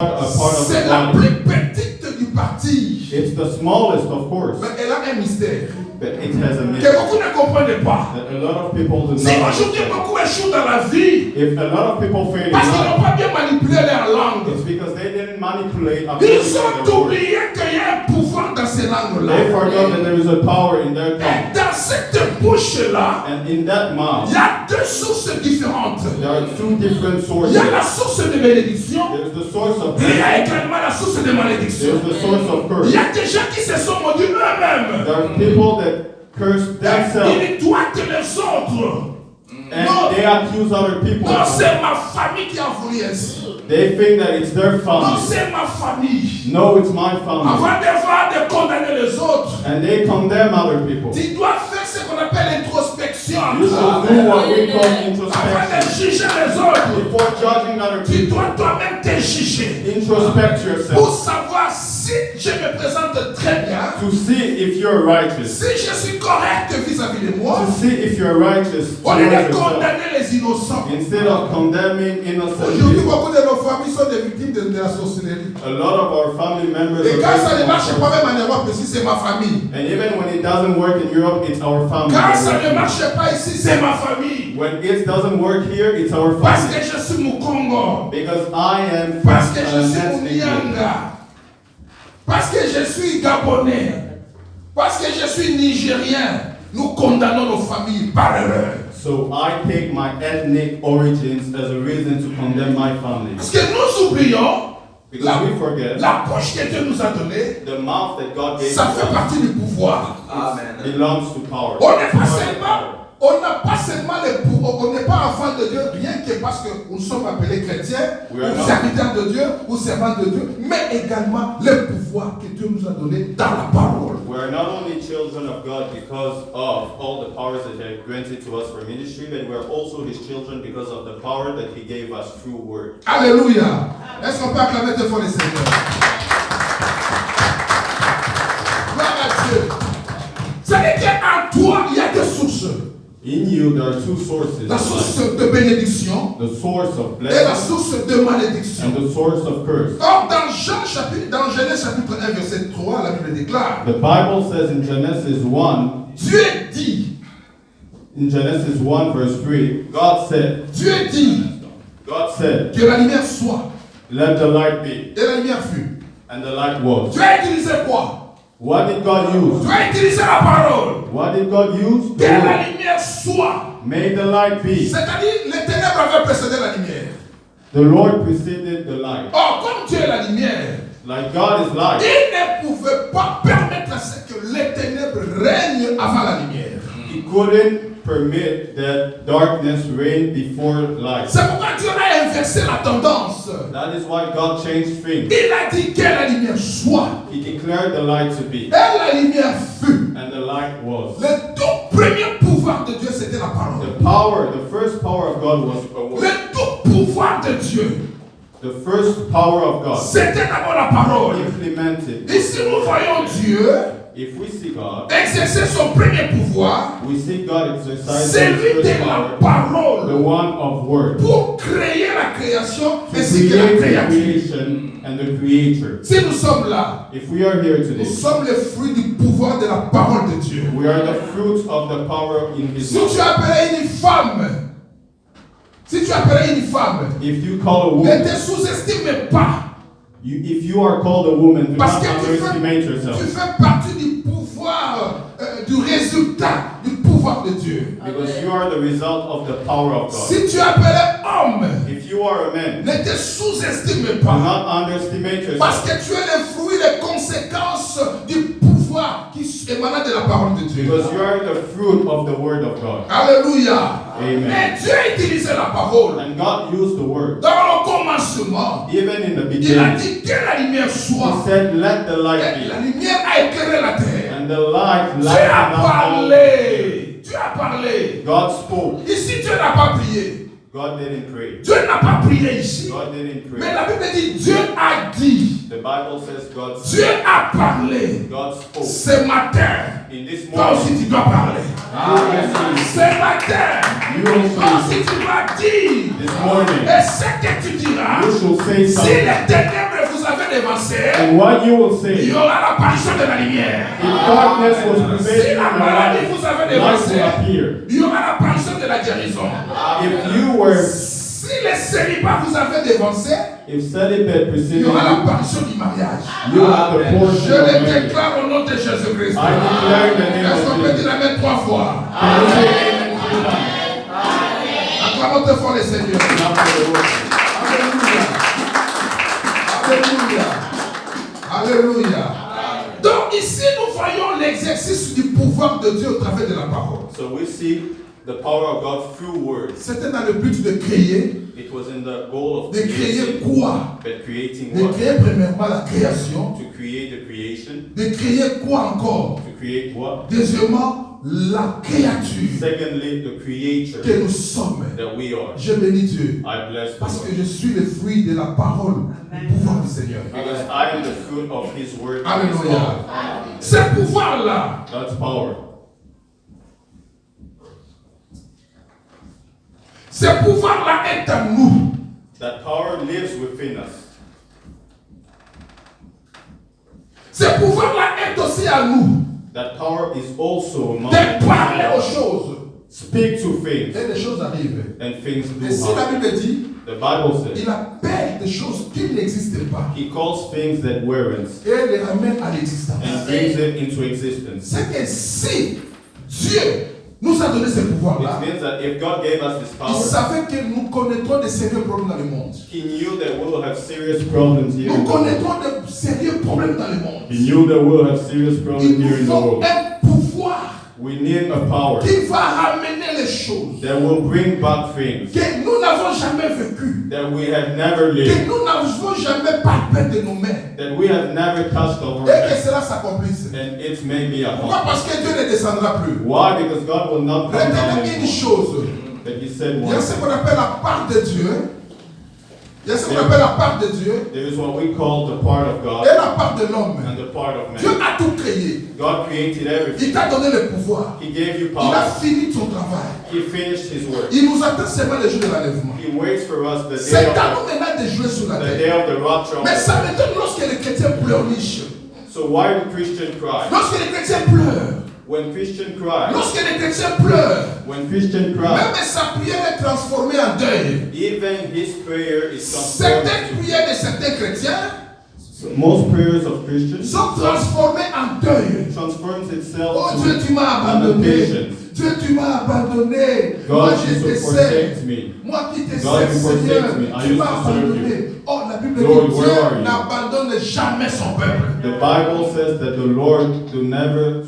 C'est la plus petite du parti. It's the smallest, of course. Mais elle a un mystère. But it has a Que mystery beaucoup ne comprennent pas. that a lot of people do Si not aujourd'hui understand. beaucoup échouent dans la vie, If a lot of people fail in parce qu'ils n'ont life, pas bien manipulé leur langue, it's because they didn't manipulate ils according ont to their words. oublié qu'il y a un pouvoir dans ces langues-là. They forgot that there is a power in their Et tongue. dans cette bouche-là, And in that mouth, il y a deux sources différentes. there are two different Il sources. y a la source de bénédiction, There's the source of et il y a blessing. également la source de malédiction. There's the source of Il curse. y a des gens qui se sont maudits eux-mêmes. There are people that curse themselves Ils doivent les autres. and they accuse other people. Non, c'est ma famille qui a voulu ainsi. They think that it's their Non, family. c'est ma famille. No, it's my family. Avant de condamner les autres, And they condemn other people. tu dois faire ce qu'on appelle l'introspection. You should do what we call Avant de introspection. juger les autres, Before judging other tu people, dois toi-même te juger. introspect Pour yourself savoir si je me présente très bien, to see if you're righteous. si je suis correct vis-à-vis de moi, To see if you're righteous au lieu towards de yourself. condamner les innocents. Instead of condemning innocent Aujourd'hui, people. beaucoup de nos familles sont des victimes de la sorcellerie. A lot of our family members Et quand ça are ne marche victims pas, of même en Europe, ici, c'est ma famille. and even when it doesn't work in Europe, it's our family. Quand ça ne marche pas ici, c'est ma famille. When it doesn't work here, it's our Parce family. que je suis Mukongo. Because I am Parce que je suis ethnic group. Munyanga. Parce que je suis Gabonais. Parce que je suis Nigérien. Nous condamnons nos familles par erreur. So I take my ethnic origins as a reason to condemn my family. Parce que nous oublions Because we forget la bouche que Dieu nous a donnée, the mouth that God gave ça fait us partie du pouvoir. belongs to power. On n'est pas seulement, on n'a pas seulement le pouvoir, on n'est pas enfant de Dieu, rien que parce que nous sommes appelés chrétiens, ou serviteurs de Dieu, ou servants de Dieu, mais également le pouvoir que Dieu nous a donné dans la parole. We are not only children of God because of all the powers that He granted to us for ministry, but we are also His children because of the power that He gave us through Word. Alléluia. Est-ce qu'on peut acclamer très fort le Seigneur? Gloire à Dieu. C'est-à-dire qu'en toi, il y a deux sources. In you, there are two sources. La source de bénédiction The source of et la blessing source de malédiction. and the source of curse. Or, dans Genèse chapitre 1, verset 3, la Bible déclare, The Bible says in Genesis 1, Dieu dit, in Genesis 1 verse 3, God said, que la lumière soit, let the light be, et la lumière fut. and the light was. Dieu a utilisé quoi? What did God use? Dieu a utilisé la parole. What did God use? Que The la word. lumière soit. Made the light be. C'est-à-dire, les ténèbres avaient précédé la lumière. The Lord preceded the light. Or, comme Dieu est la lumière, Like God is light. il ne pouvait pas permettre à ce que les ténèbres règnent avant la lumière. He couldn't permit that darkness reign before light. C'est pourquoi Dieu a inversé la tendance. That is why God changed things. Il a dit que la lumière soit. He declared the light to be, Et la lumière fut. and the light was. Le tout premier pouvoir de Dieu, c'était la parole. The power, the first power of God was a word. Le tout pouvoir de Dieu, The first power of God c'était d'abord la parole. implemented. Ici, nous voyons Dieu If we see God, exercer son premier pouvoir, we see God exercise celui His de first la power, the parole, one of word, pour créer la création to ainsi que la create the créature. creation and the creator. Si nous sommes là, If we are here nous today, sommes les fruits du pouvoir de la parole de Dieu. we are the fruit of the power in His Si tu mouth. appelais une femme, If you call a ne woman, te sous-estime pas. if you are called a woman, do Parce not que underestimate tu yourself. fais partie du pouvoir, du résultat du pouvoir de Dieu. Because you are the result of the power of God. Si tu appelais homme, If you are a man, ne te sous-estime do pas. not underestimate Parce yourself. que tu es le fruit, les conséquences du pouvoir qui émane de la parole de Dieu. Because you are the fruit of the word of God. Alléluia. Amen. Et Dieu a utilisé la parole. And God used the word. Dans le commencement, Even in the il a beginning, dit que la lumière He soit. said, let the light Et la be. lumière a éclairé la terre. And the light Dieu a lightened up all. parlé. Dieu a parlé. God spoke. Ici, Dieu n'a pas prié. God didn't pray. Dieu n'a pas prié ici. God didn't Mais pray. la Bible dit Dieu a dit. The Bible says God Dieu spoke. a parlé. God spoke. Ce matin, In this toi aussi morning, tu dois parler. Ce matin, quand si tu vas dire, et ce que tu diras, si les ténèbres vous avez dévancé, il y aura l'apparition de la lumière. Si la maladie vous avait dévancé, il y aura l'apparition de la guérison. Si les célibats vous avez dévancé, il y aura l'apparition du mariage. Je le déclare au nom de Jésus-Christ. Est-ce qu'on peut dire Amen 3 fois? Acclamons très fort les Seigneurs. Alléluia. Alléluia. Alléluia. Donc ici nous voyons l'exercice du pouvoir de Dieu au travers de la parole. So we see the power of God through words. C'était dans le but de créer. It was in the goal of De créer quoi? but creating De what? créer premièrement la création. To create the creation. De créer quoi encore? To create what? Deuxièmement, la créature Secondly, the creature que nous sommes. that we are. Je bénis Dieu. I bless the Parce Lord. que je suis le fruit de la parole, du pouvoir du Seigneur. Because I am the fruit of His word. Alléluia. Ce pouvoir-là, That's power. ce pouvoir-là est en nous. That power lives within us. Ce pouvoir-là est aussi à nous. That power is also among De parler aux us. choses. Speak to things, Et les choses arrivent. and things Et do si la happen. Bible dit, The Bible says il appelle des choses qui n'existent pas. He calls things that weren't Et les ramène à l'existence. and brings it into existence. C'est que si Dieu nous a donné ce pouvoir-là, It means that if God gave us this il power, savait que nous connaîtrons des sérieux problèmes dans le monde. He knew that we will have serious problems here. Nous in the world. connaîtrons des sérieux problèmes dans le monde. He knew that we will have serious problems Il here nous in the faut world. un pouvoir We need a power qui va ramener les choses that will bring back things que nous n'avons jamais vécues, that we have never que lived, nous n'avons jamais palpé de nos mains, that we have never touched our et que hands, cela s'accomplisse. and it may be a Pourquoi? home. Parce que Dieu ne descendra plus. Why? Because God will not come down Retenez une anymore. chose, But He said il y one a ce thing. qu'on appelle la part de Dieu, il y a ce qu'on appelle la part de Dieu There is what we call the part of et God la part de l'homme. and the part of Dieu man. a tout créé. God created Il everything. t'a donné le pouvoir. He gave you Il a power. fini son travail. He finished His work. Il nous attend seulement le jour de l'enlèvement. He waits for us the day C'est of à nous maintenant de jouer sur la the day terre. of the rapture. Mais ça m'étonne lorsque les chrétiens pleurnichent. So why do Christians cry? Lorsque les chrétiens pleurent. When Christians cry, Lorsque les chrétiens pleurent. when Christians cry, Même sa prière est transformée en deuil. even his prayer is transformed. Certaines prières de certains chrétiens Most prayers of Christians sont transformées en deuil. transforms itself Oh to Dieu, tu m'as abandonné. lamentations. Dieu, tu m'as abandonné. Moi, God je used te to sers. forsake me. Moi qui te God, sers, you forsake Seigneur, me. I tu used m'as to serve abandonné. Oh, la Bible Lord, dit where are Dieu you? n'abandonne jamais son peuple. The Bible says that the Lord do never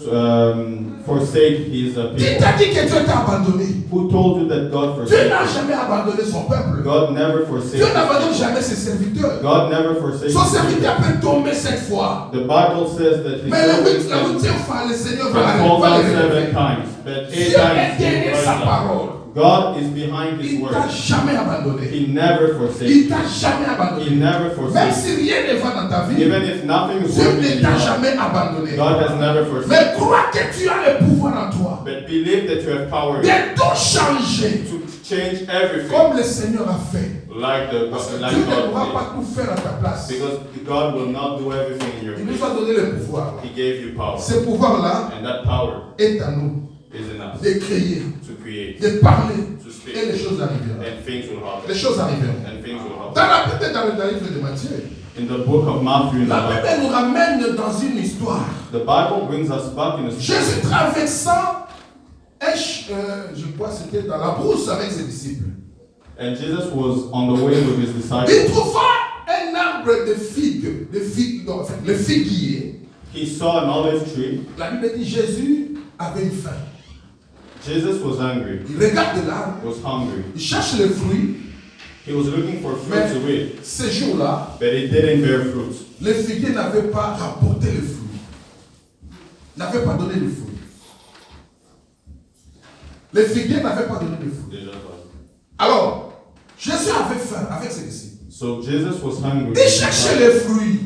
forsake His Qui people. t'a dit que Dieu t'a abandonné? Who told you that God Dieu forsake n'a you? jamais abandonné son peuple. God never forsakes Dieu n'abandonne His jamais people. ses serviteurs. God never forsakes Son His serviteur people. peut tomber 7 fois. The Bible says that His Mais la servants huitième fois, le Seigneur va can fall va down les 7 relever. times, but 8 Dieu est times He derrière will sa rise up. parole. God is behind His Il word. t'a jamais abandonné. He never forsakes Il you. t'a jamais He abandonné. never Même forsakes si rien ne va dans ta vie, you. Even if nothing is Dieu working in ne your t'a life, jamais abandonné. God has never forsaken Mais crois que tu as le pouvoir en toi you. But believe that you have power de tout changer to change everything comme le Seigneur a fait. like Parce que like Dieu ne pourra God pas tout faire à ta place. did. Because God will not do everything in your Il nous place. a donné le pouvoir. He gave you power. Ce pouvoir-là And that power est à nous is in us de créer, to create, de parler to et speak. les choses arriveront. And things will happen. Les choses arriveront. And things will happen. Dans la Bible, dans le livre de Matthieu, In the book of Matthew, la Bible nous ramène dans une histoire. the Bible brings us back in a story. Jésus traversant, je crois que c'était dans la brousse avec ses disciples. And Jesus was on the way with his disciples. Il trouva un arbre de figues, le figuier. He saw an olive tree. La Bible dit Jésus avait une faim. Jesus was hungry. Il regarde l'arbre, Was hungry. il cherche les fruits, He was looking for fruit mais to eat, ce jour-là, but it didn't bear fruit. le figuier n'avait pas rapporté les fruits. N'avait pas donné les fruits. Le figuier n'avait pas donné les fruits. Alors, Jésus avait faim avec ses disciples. So Jesus was hungry. Il cherchait les fruits.